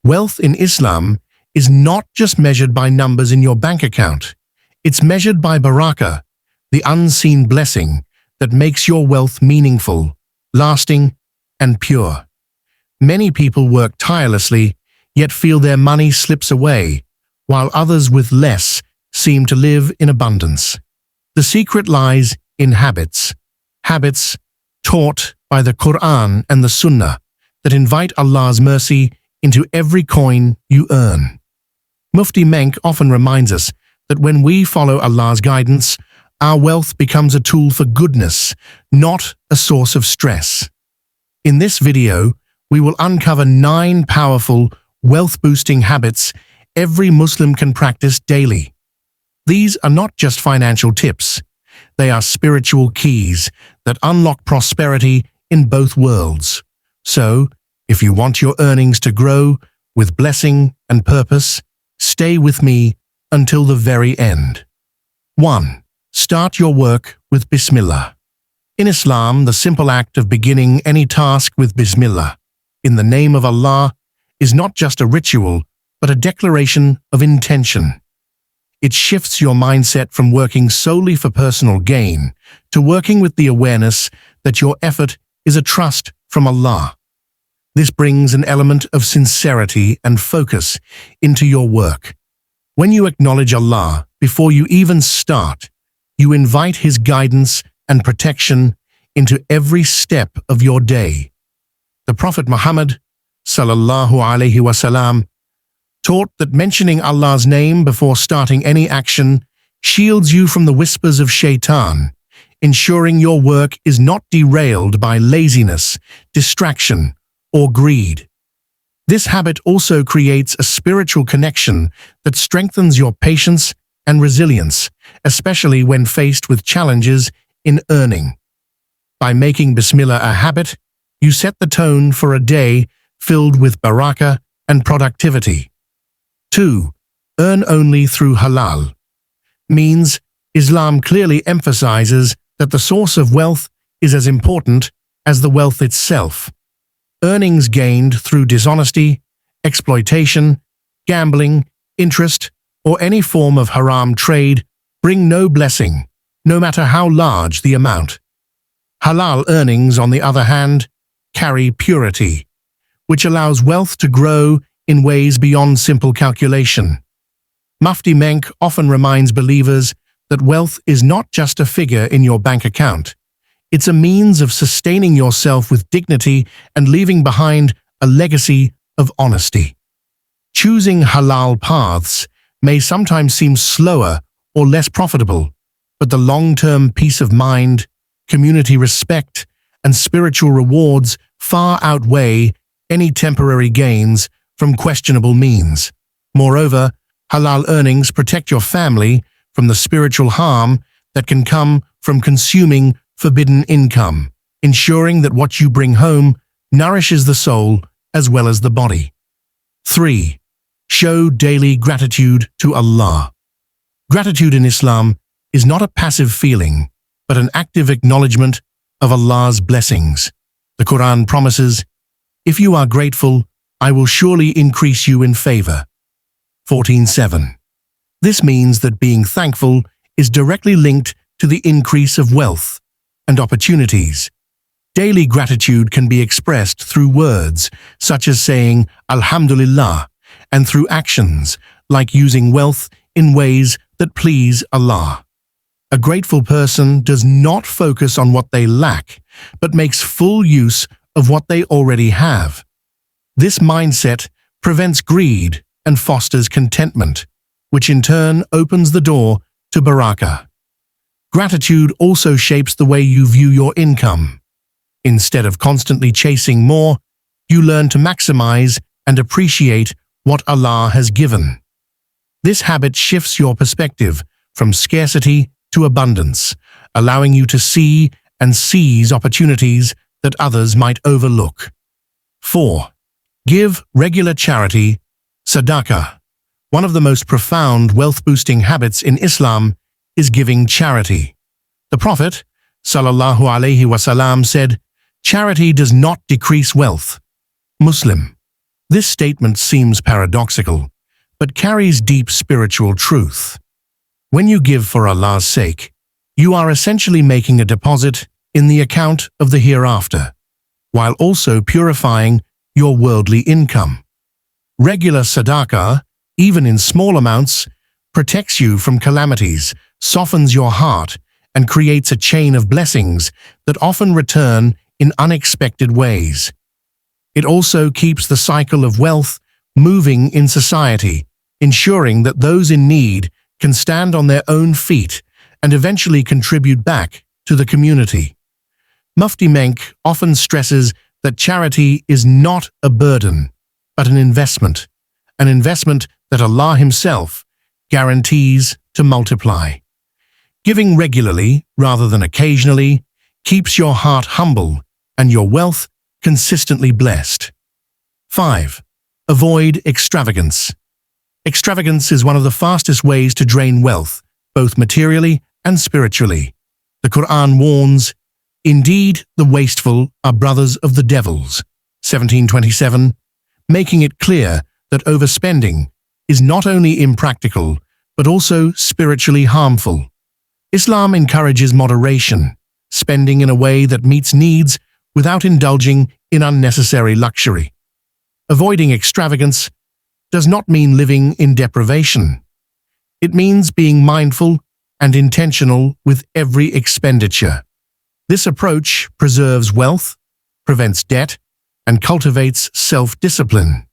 Wealth in Islam is not just measured by numbers in your bank account. It's measured by barakah, the unseen blessing that makes your wealth meaningful, lasting, and pure. Many people work tirelessly, yet feel their money slips away, while others with less seem to live in abundance. The secret lies in habits. Habits taught by the Qur'an and the Sunnah that invite Allah's mercy into every coin you earn. Mufti Menk often reminds us that when we follow Allah's guidance, our wealth becomes a tool for goodness, not a source of stress. In this video, we will uncover 9 powerful, wealth-boosting habits every Muslim can practice daily. These are not just financial tips. They are spiritual keys that unlock prosperity in both worlds. So, if you want your earnings to grow with blessing and purpose, stay with me until the very end. 1. Start your work with Bismillah. In Islam, the simple act of beginning any task with Bismillah, in the name of Allah, is not just a ritual, but a declaration of intention. It shifts your mindset from working solely for personal gain to working with the awareness that your effort is a trust from Allah. This brings an element of sincerity and focus into your work. When you acknowledge Allah before you even start, you invite His guidance and protection into every step of your day. The Prophet Muhammad sallallahu alaihi wasallam taught that mentioning Allah's name before starting any action shields you from the whispers of shaitan, ensuring your work is not derailed by laziness, distraction, or greed. This habit also creates a spiritual connection that strengthens your patience and resilience, especially when faced with challenges in earning. By making Bismillah a habit, you set the tone for a day filled with barakah and productivity. 2. Earn only through halal. Means Islam clearly emphasizes that the source of wealth is as important as the wealth itself. Earnings gained through dishonesty, exploitation, gambling, interest, or any form of haram trade bring no blessing, no matter how large the amount. Halal earnings, on the other hand, carry purity, which allows wealth to grow in ways beyond simple calculation. Mufti Menk often reminds believers that wealth is not just a figure in your bank account. It's a means of sustaining yourself with dignity and leaving behind a legacy of honesty. Choosing halal paths may sometimes seem slower or less profitable, but the long-term peace of mind, community respect, and spiritual rewards far outweigh any temporary gains from questionable means. Moreover, halal earnings protect your family from the spiritual harm that can come from consuming forbidden income, ensuring that what you bring home nourishes the soul as well as the body. 3. Show daily gratitude to Allah. Gratitude in Islam is not a passive feeling, but an active acknowledgement of Allah's blessings. The Qur'an promises, "If you are grateful, I will surely increase you in favor." 14:7. This means that being thankful is directly linked to the increase of wealth and opportunities. Daily gratitude can be expressed through words, such as saying Alhamdulillah, and through actions, like using wealth in ways that please Allah. A grateful person does not focus on what they lack, but makes full use of what they already have. This mindset prevents greed and fosters contentment, which in turn opens the door to barakah. Gratitude also shapes the way you view your income. Instead of constantly chasing more, you learn to maximize and appreciate what Allah has given. This habit shifts your perspective from scarcity to abundance, allowing you to see and seize opportunities that others might overlook. 4. Give regular charity, sadaqah. One of the most profound wealth-boosting habits in Islam is giving charity. The Prophet, sallallahu alaihi wasallam, said, "Charity does not decrease wealth." Muslim. This statement seems paradoxical, but carries deep spiritual truth. When you give for Allah's sake, you are essentially making a deposit in the account of the hereafter, while also purifying your worldly income. Regular sadaqah, even in small amounts, protects you from calamities, softens your heart, and creates a chain of blessings that often return in unexpected ways. It also keeps the cycle of wealth moving in society, ensuring that those in need can stand on their own feet and eventually contribute back to the community. Mufti Menk often stresses that charity is not a burden, but an investment that Allah Himself guarantees to multiply. Giving regularly, rather than occasionally, keeps your heart humble and your wealth consistently blessed. 5. Avoid extravagance. Extravagance is one of the fastest ways to drain wealth, both materially and spiritually. The Qur'an warns, "Indeed, the wasteful are brothers of the devils," 1727, making it clear that overspending is not only impractical, but also spiritually harmful. Islam encourages moderation, spending in a way that meets needs without indulging in unnecessary luxury. Avoiding extravagance does not mean living in deprivation. It means being mindful and intentional with every expenditure. This approach preserves wealth, prevents debt, and cultivates self-discipline.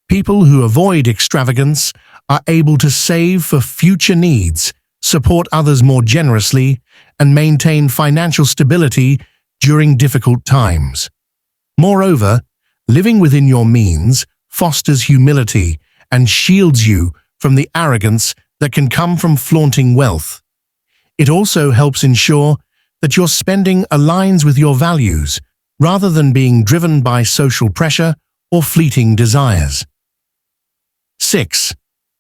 People who avoid extravagance are able to save for future needs, support others more generously, and maintain financial stability during difficult times. Moreover, living within your means fosters humility and shields you from the arrogance that can come from flaunting wealth. It also helps ensure that your spending aligns with your values, rather than being driven by social pressure or fleeting desires. 6.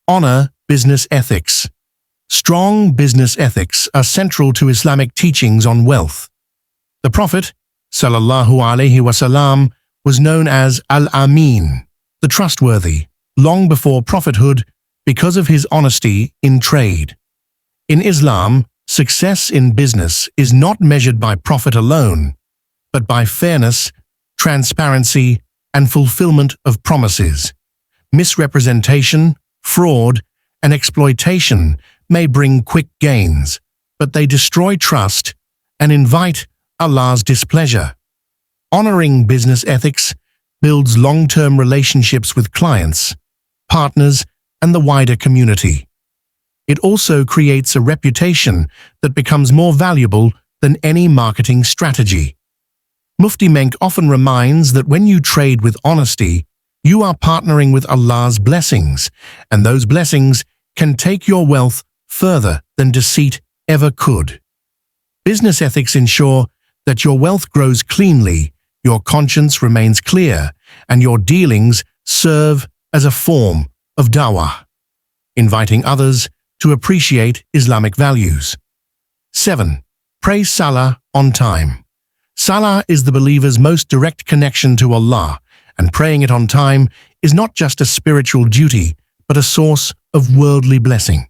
Honor business ethics. Strong business ethics are central to Islamic teachings on wealth. The Prophet, sallallahu alaihi wasallam, was known as Al-Amin, the trustworthy, long before prophethood because of his honesty in trade. In Islam, success in business is not measured by profit alone, but by fairness, transparency, and fulfillment of promises. Misrepresentation, fraud, and exploitation may bring quick gains, but they destroy trust and invite Allah's displeasure. Honoring business ethics builds long-term relationships with clients, partners, and the wider community. It also creates a reputation that becomes more valuable than any marketing strategy. Mufti Menk often reminds that when you trade with honesty, you are partnering with Allah's blessings, and those blessings can take your wealth further than deceit ever could. Business ethics ensure that your wealth grows cleanly, your conscience remains clear, and your dealings serve as a form of dawah, inviting others to appreciate Islamic values. 7. Pray Salah on time. Salah is the believer's most direct connection to Allah, and praying it on time is not just a spiritual duty, but a source of worldly blessing.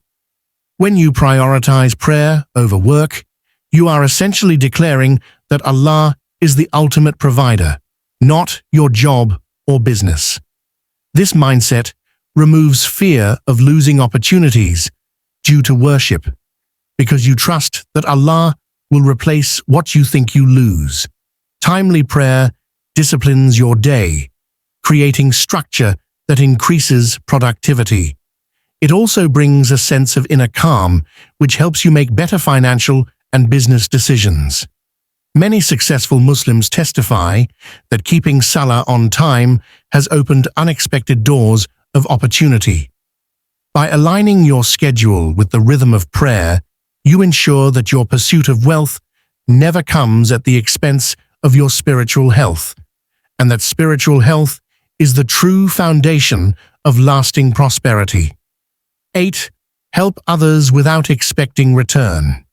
When you prioritize prayer over work, you are essentially declaring that Allah is the ultimate provider, not your job or business. This mindset removes fear of losing opportunities due to worship, because you trust that Allah will replace what you think you lose. Timely prayer disciplines your day, creating structure that increases productivity. It also brings a sense of inner calm, which helps you make better financial and business decisions. Many successful Muslims testify that keeping Salah on time has opened unexpected doors of opportunity. By aligning your schedule with the rhythm of prayer, you ensure that your pursuit of wealth never comes at the expense of your spiritual health, and that spiritual health is the true foundation of lasting prosperity. 8. Help others without expecting return.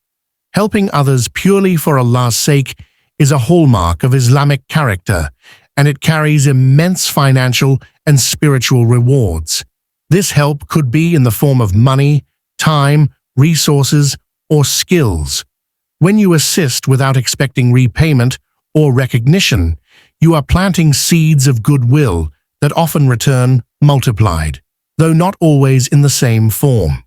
Helping others purely for Allah's sake is a hallmark of Islamic character, and it carries immense financial and spiritual rewards. This help could be in the form of money, time, resources, or skills. When you assist without expecting repayment or recognition, you are planting seeds of goodwill that often return multiplied, though not always in the same form.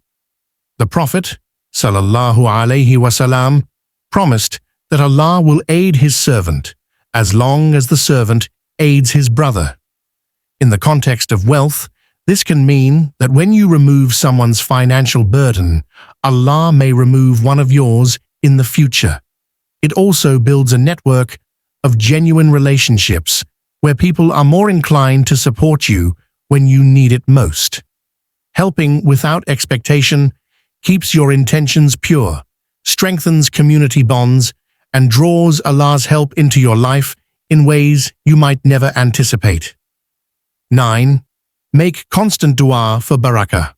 The Prophet, sallallahu alaihi wasallam, promised that Allah will aid his servant as long as the servant aids his brother. In the context of wealth, this can mean that when you remove someone's financial burden, Allah may remove one of yours in the future. It also builds a network of genuine relationships where people are more inclined to support you when you need it most. Helping without expectation keeps your intentions pure, strengthens community bonds, and draws Allah's help into your life in ways you might never anticipate. 9. Make constant dua for barakah.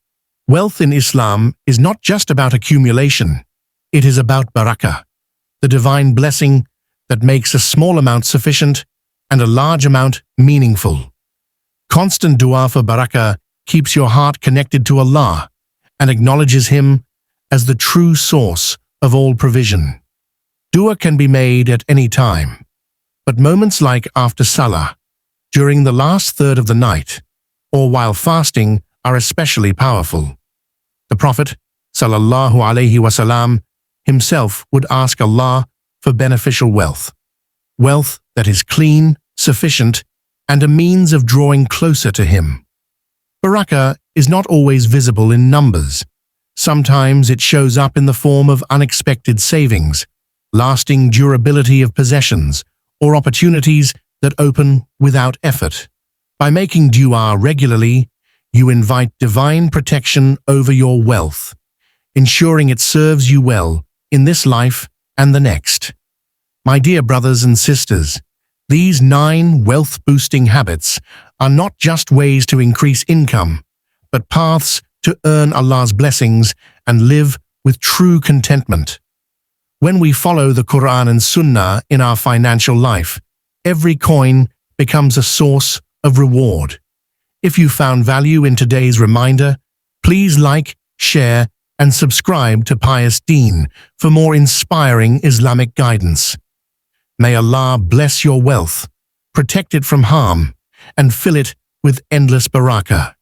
Wealth in Islam is not just about accumulation. It is about barakah, the divine blessing that makes a small amount sufficient and a large amount meaningful. Constant dua for barakah keeps your heart connected to Allah and acknowledges Him as the true source of all provision. Dua can be made at any time, but moments like after Salah, during the last third of the night, or while fasting are especially powerful. The Prophet, sallallahu alaihi wasallam, himself would ask Allah for beneficial wealth that is clean, sufficient, and a means of drawing closer to Him. Barakah is not always visible in numbers. Sometimes it shows up in the form of unexpected savings, lasting durability of possessions, or opportunities that open without effort. By making dua regularly, you invite divine protection over your wealth, ensuring it serves you well in this life and the next. My dear brothers and sisters, these 9 wealth-boosting habits are not just ways to increase income, but paths to earn Allah's blessings and live with true contentment. When we follow the Qur'an and Sunnah in our financial life, every coin becomes a source of reward. If you found value in today's reminder, please like, share, and subscribe to Pious Deen for more inspiring Islamic guidance. May Allah bless your wealth, protect it from harm, and fill it with endless barakah.